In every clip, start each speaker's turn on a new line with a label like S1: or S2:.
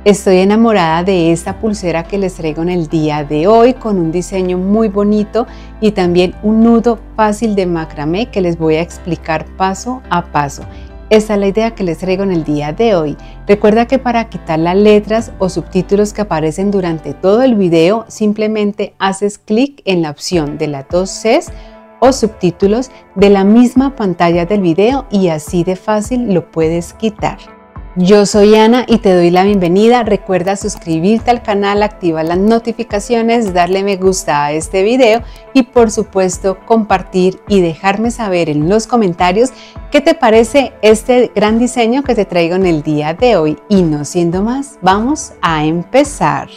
S1: Estoy enamorada de esta pulsera que les traigo en el día de hoy con un diseño muy bonito y también un nudo fácil de macramé que les voy a explicar paso a paso. Esta es la idea que les traigo en el día de hoy. Recuerda que para quitar las letras o subtítulos que aparecen durante todo el video, simplemente haces clic en la opción de las dos Cs o subtítulos de la misma pantalla del video y así de fácil lo puedes quitar. Yo soy Ana y te doy la bienvenida. Recuerda suscribirte al canal, activar las notificaciones, darle me gusta a este video y por supuesto compartir y dejarme saber en los comentarios qué te parece este gran diseño que te traigo en el día de hoy. Y no siendo más, vamos a empezar.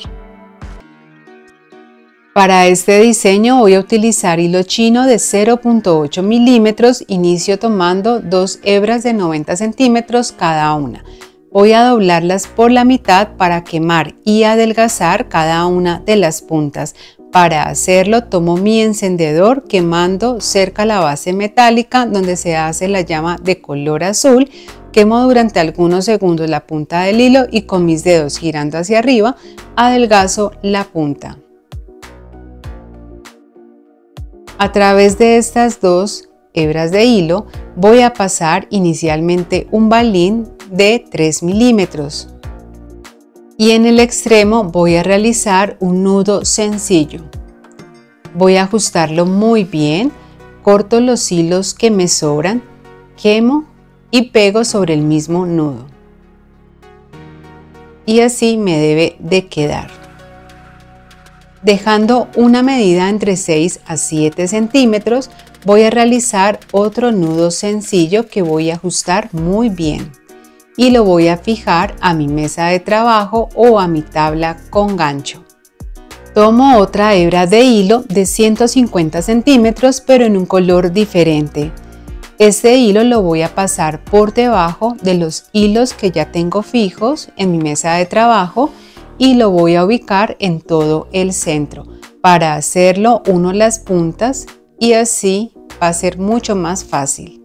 S1: Para este diseño voy a utilizar hilo chino de 0.8 milímetros, inicio tomando 2 hebras de 90 centímetros cada una. Voy a doblarlas por la mitad para quemar y adelgazar cada una de las puntas. Para hacerlo tomo mi encendedor quemando cerca la base metálica donde se hace la llama de color azul. Quemo durante algunos segundos la punta del hilo y con mis dedos girando hacia arriba adelgazo la punta. A través de estas dos hebras de hilo voy a pasar inicialmente un balín de 3 milímetros y en el extremo voy a realizar un nudo sencillo. Voy a ajustarlo muy bien, corto los hilos que me sobran, quemo y pego sobre el mismo nudo. Y así me debe de quedar. Dejando una medida entre 6 a 7 centímetros, voy a realizar otro nudo sencillo que voy a ajustar muy bien y lo voy a fijar a mi mesa de trabajo o a mi tabla con gancho. Tomo otra hebra de hilo de 150 centímetros pero en un color diferente. Este hilo lo voy a pasar por debajo de los hilos que ya tengo fijos en mi mesa de trabajo y lo voy a ubicar en todo el centro. Para hacerlo uno las puntas y así va a ser mucho más fácil.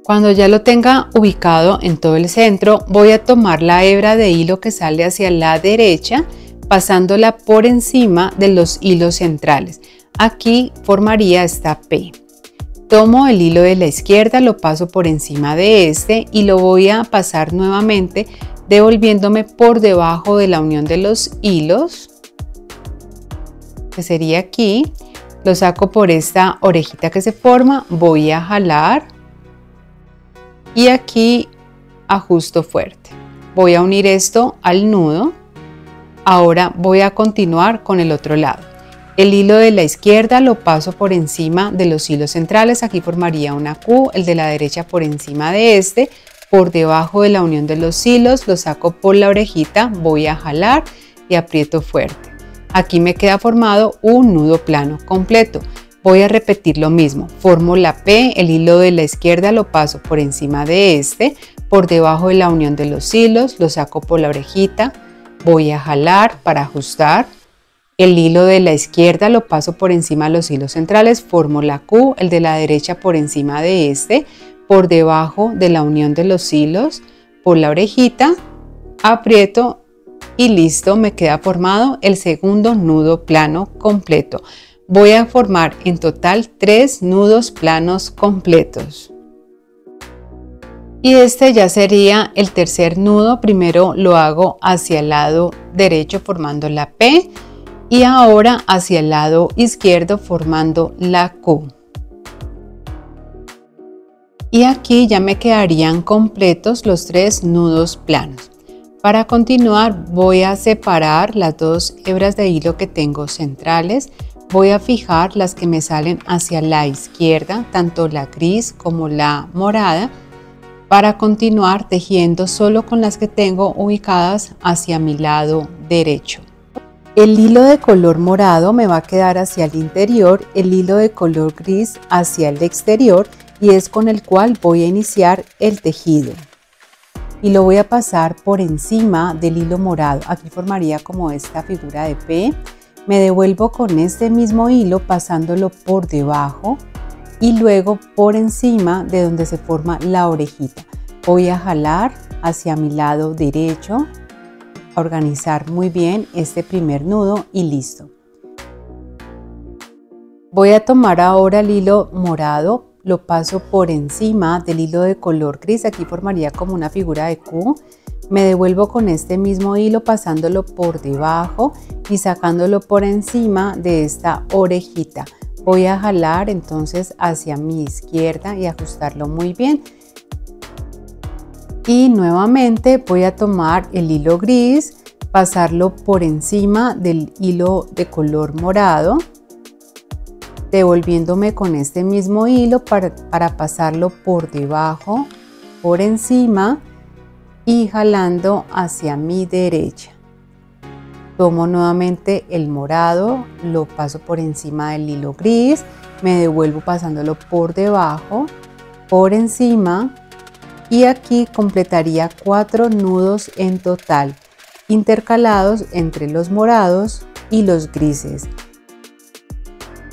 S1: Cuando ya lo tenga ubicado en todo el centro, voy a tomar la hebra de hilo que sale hacia la derecha, pasándola por encima de los hilos centrales. Aquí formaría esta P. Tomo el hilo de la izquierda, lo paso por encima de este y lo voy a pasar nuevamente, devolviéndome por debajo de la unión de los hilos, que sería aquí. Lo saco por esta orejita que se forma, voy a jalar y aquí ajusto fuerte. Voy a unir esto al nudo. Ahora voy a continuar con el otro lado. El hilo de la izquierda lo paso por encima de los hilos centrales, aquí formaría una Q, el de la derecha por encima de este, por debajo de la unión de los hilos, lo saco por la orejita, voy a jalar y aprieto fuerte. Aquí me queda formado un nudo plano completo. Voy a repetir lo mismo, formo la P, el hilo de la izquierda lo paso por encima de este, por debajo de la unión de los hilos, lo saco por la orejita, voy a jalar para ajustar. El hilo de la izquierda lo paso por encima de los hilos centrales, formo la Q, el de la derecha por encima de este, por debajo de la unión de los hilos, por la orejita, aprieto y listo, me queda formado el segundo nudo plano completo. Voy a formar en total 3 nudos planos completos. Y este ya sería el tercer nudo. Primero lo hago hacia el lado derecho formando la P y ahora hacia el lado izquierdo formando la Q. Y aquí ya me quedarían completos los 3 nudos planos. Para continuar voy a separar las 2 hebras de hilo que tengo centrales. Voy a fijar las que me salen hacia la izquierda, tanto la gris como la morada, para continuar tejiendo solo con las que tengo ubicadas hacia mi lado derecho. El hilo de color morado me va a quedar hacia el interior, el hilo de color gris hacia el exterior y es con el cual voy a iniciar el tejido. Y lo voy a pasar por encima del hilo morado. Aquí formaría como esta figura de P. Me devuelvo con este mismo hilo pasándolo por debajo y luego por encima de donde se forma la orejita. Voy a jalar hacia mi lado derecho, a organizar muy bien este primer nudo y listo. Voy a tomar ahora el hilo morado, lo paso por encima del hilo de color gris, aquí formaría como una figura de Q. Me devuelvo con este mismo hilo pasándolo por debajo y sacándolo por encima de esta orejita. Voy a jalar entonces hacia mi izquierda y ajustarlo muy bien. Y nuevamente voy a tomar el hilo gris, pasarlo por encima del hilo de color morado, devolviéndome con este mismo hilo para pasarlo por debajo, por encima y jalando hacia mi derecha. Tomo nuevamente el morado, lo paso por encima del hilo gris, me devuelvo pasándolo por debajo, por encima y aquí completaría 4 nudos en total, intercalados entre los morados y los grises.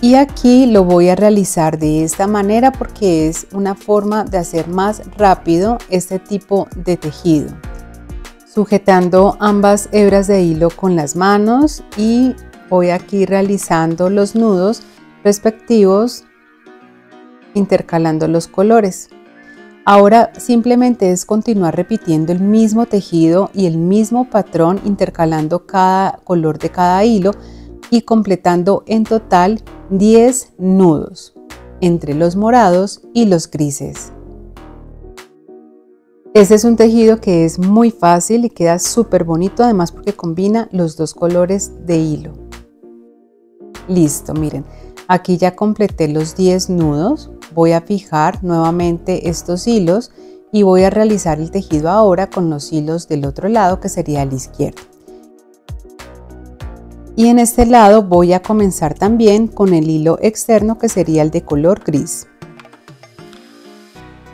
S1: Y aquí lo voy a realizar de esta manera porque es una forma de hacer más rápido este tipo de tejido. Sujetando ambas hebras de hilo con las manos y voy aquí realizando los nudos respectivos, intercalando los colores. Ahora simplemente es continuar repitiendo el mismo tejido y el mismo patrón, intercalando cada color de cada hilo y completando en total 10 nudos entre los morados y los grises. Este es un tejido que es muy fácil y queda súper bonito, además porque combina los dos colores de hilo. Listo, miren, aquí ya completé los 10 nudos. Voy a fijar nuevamente estos hilos y voy a realizar el tejido ahora con los hilos del otro lado, que sería el izquierdo. Y en este lado voy a comenzar también con el hilo externo, que sería el de color gris.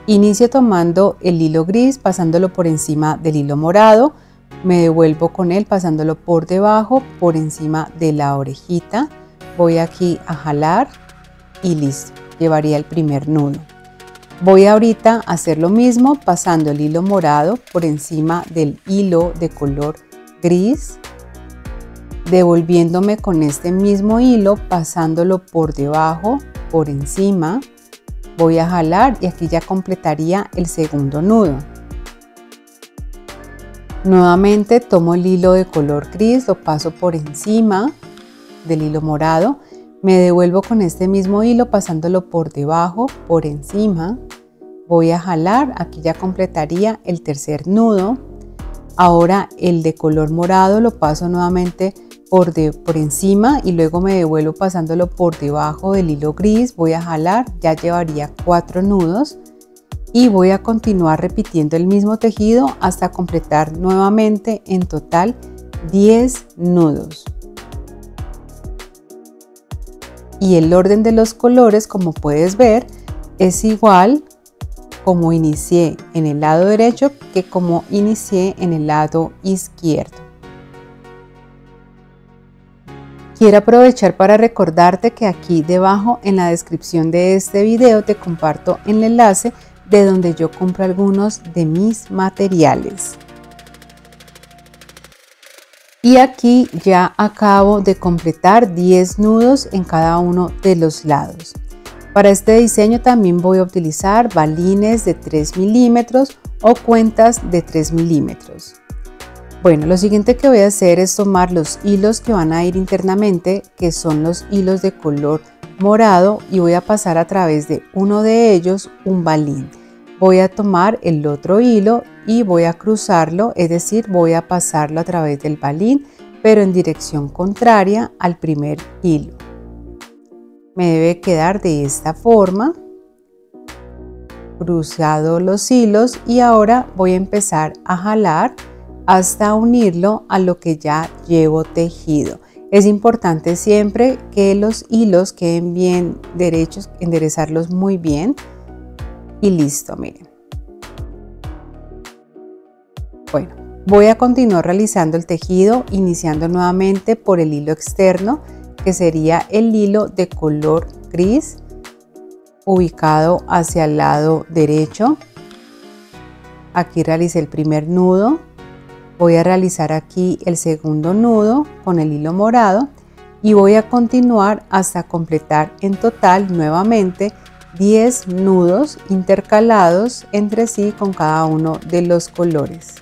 S1: Inicio tomando el hilo gris, pasándolo por encima del hilo morado, me devuelvo con él pasándolo por debajo, por encima de la orejita. Voy aquí a jalar y listo, llevaría el primer nudo. Voy ahorita a hacer lo mismo pasando el hilo morado por encima del hilo de color gris, devolviéndome con este mismo hilo, pasándolo por debajo, por encima. Voy a jalar y aquí ya completaría el segundo nudo. Nuevamente tomo el hilo de color gris, lo paso por encima del hilo morado, me devuelvo con este mismo hilo pasándolo por debajo, por encima. Voy a jalar, aquí ya completaría el tercer nudo. Ahora el de color morado lo paso nuevamente por encima y luego me devuelvo pasándolo por debajo del hilo gris. Voy a jalar, ya llevaría 4 nudos y voy a continuar repitiendo el mismo tejido hasta completar nuevamente en total 10 nudos. Y el orden de los colores, como puedes ver, es igual como inicié en el lado derecho que como inicié en el lado izquierdo. Quiero aprovechar para recordarte que aquí debajo en la descripción de este video te comparto el enlace de donde yo compro algunos de mis materiales. Y aquí ya acabo de completar 10 nudos en cada uno de los lados. Para este diseño también voy a utilizar balines de 3 milímetros o cuentas de 3 milímetros. Bueno, lo siguiente que voy a hacer es tomar los hilos que van a ir internamente, que son los hilos de color morado, y voy a pasar a través de uno de ellos un balín. Voy a tomar el otro hilo y voy a cruzarlo, es decir, voy a pasarlo a través del balín, pero en dirección contraria al primer hilo. Me debe quedar de esta forma, cruzado los hilos, y ahora voy a empezar a jalar hasta unirlo a lo que ya llevo tejido. Es importante siempre que los hilos queden bien derechos, enderezarlos muy bien y listo, miren. Bueno, voy a continuar realizando el tejido, iniciando nuevamente por el hilo externo, que sería el hilo de color gris, ubicado hacia el lado derecho. Aquí realicé el primer nudo. Voy a realizar aquí el segundo nudo con el hilo morado y voy a continuar hasta completar en total nuevamente 10 nudos intercalados entre sí con cada uno de los colores.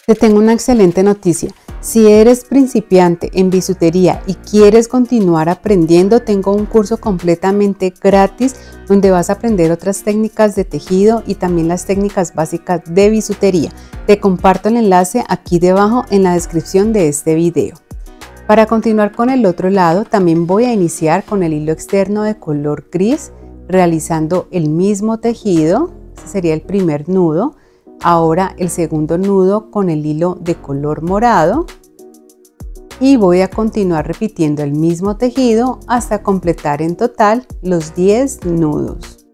S1: Te tengo una excelente noticia. Si eres principiante en bisutería y quieres continuar aprendiendo, tengo un curso completamente gratis donde vas a aprender otras técnicas de tejido y también las técnicas básicas de bisutería. Te comparto el enlace aquí debajo en la descripción de este video. Para continuar con el otro lado, también voy a iniciar con el hilo externo de color gris, realizando el mismo tejido. Este sería el primer nudo. Ahora el segundo nudo con el hilo de color morado y voy a continuar repitiendo el mismo tejido hasta completar en total los 10 nudos.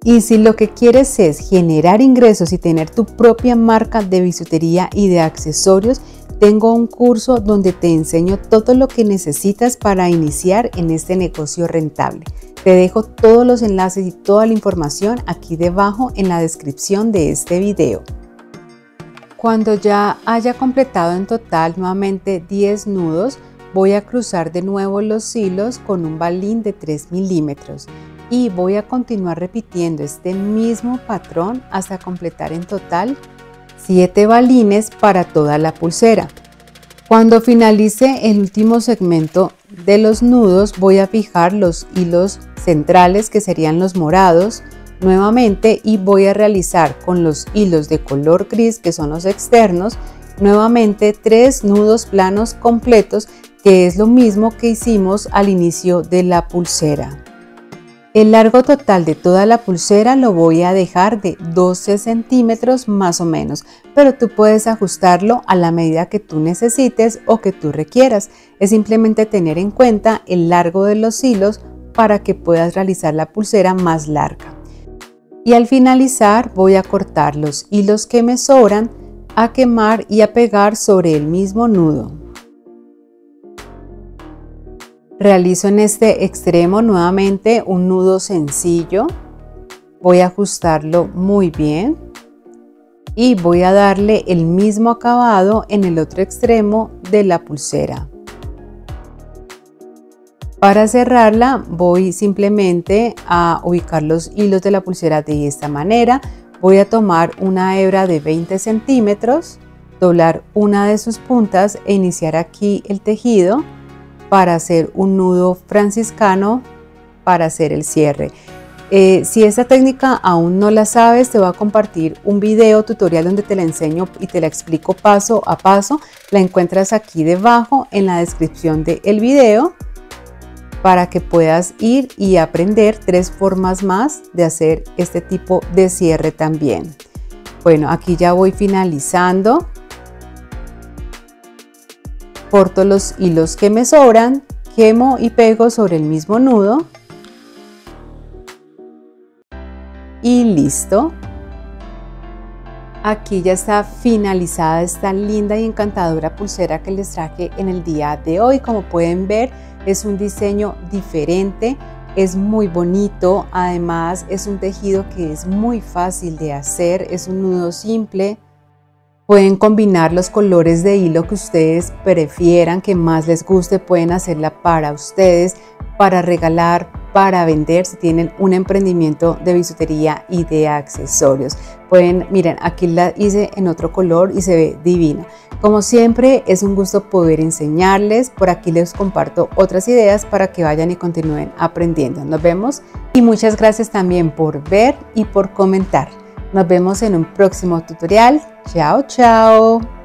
S1: Y si lo que quieres es generar ingresos y tener tu propia marca de bisutería y de accesorios, tengo un curso donde te enseño todo lo que necesitas para iniciar en este negocio rentable. Te dejo todos los enlaces y toda la información aquí debajo en la descripción de este video. Cuando ya haya completado en total nuevamente 10 nudos, voy a cruzar de nuevo los hilos con un balín de 3 milímetros y voy a continuar repitiendo este mismo patrón hasta completar en total 7 balines para toda la pulsera. Cuando finalice el último segmento de los nudos, voy a fijar los hilos centrales, que serían los morados, nuevamente, y voy a realizar con los hilos de color gris, que son los externos, nuevamente 3 nudos planos completos, que es lo mismo que hicimos al inicio de la pulsera. El largo total de toda la pulsera lo voy a dejar de 12 centímetros más o menos, pero tú puedes ajustarlo a la medida que tú necesites o que tú requieras. Es simplemente tener en cuenta el largo de los hilos para que puedas realizar la pulsera más larga. Y al finalizar voy a cortar los hilos que me sobran, a quemar y a pegar sobre el mismo nudo. Realizo en este extremo nuevamente un nudo sencillo, voy a ajustarlo muy bien y voy a darle el mismo acabado en el otro extremo de la pulsera. Para cerrarla voy simplemente a ubicar los hilos de la pulsera de esta manera, voy a tomar una hebra de 20 centímetros, doblar una de sus puntas e iniciar aquí el tejido para hacer un nudo franciscano para hacer el cierre. Si esta técnica aún no la sabes, te voy a compartir un video tutorial donde te la enseño y te la explico paso a paso. La encuentras aquí debajo en la descripción del video para que puedas ir y aprender 3 formas más de hacer este tipo de cierre también. Bueno, aquí ya voy finalizando. Corto los hilos que me sobran, quemo y pego sobre el mismo nudo y listo. Aquí ya está finalizada esta linda y encantadora pulsera que les traje en el día de hoy. Como pueden ver, es un diseño diferente, es muy bonito, además es un tejido que es muy fácil de hacer, es un nudo simple. Pueden combinar los colores de hilo que ustedes prefieran, que más les guste, pueden hacerla para ustedes, para regalar, para vender, si tienen un emprendimiento de bisutería y de accesorios. Pueden, miren, aquí la hice en otro color y se ve divina. Como siempre, es un gusto poder enseñarles. Por aquí les comparto otras ideas para que vayan y continúen aprendiendo. Nos vemos y muchas gracias también por ver y por comentar. Nos vemos en un próximo tutorial. Chao, chao.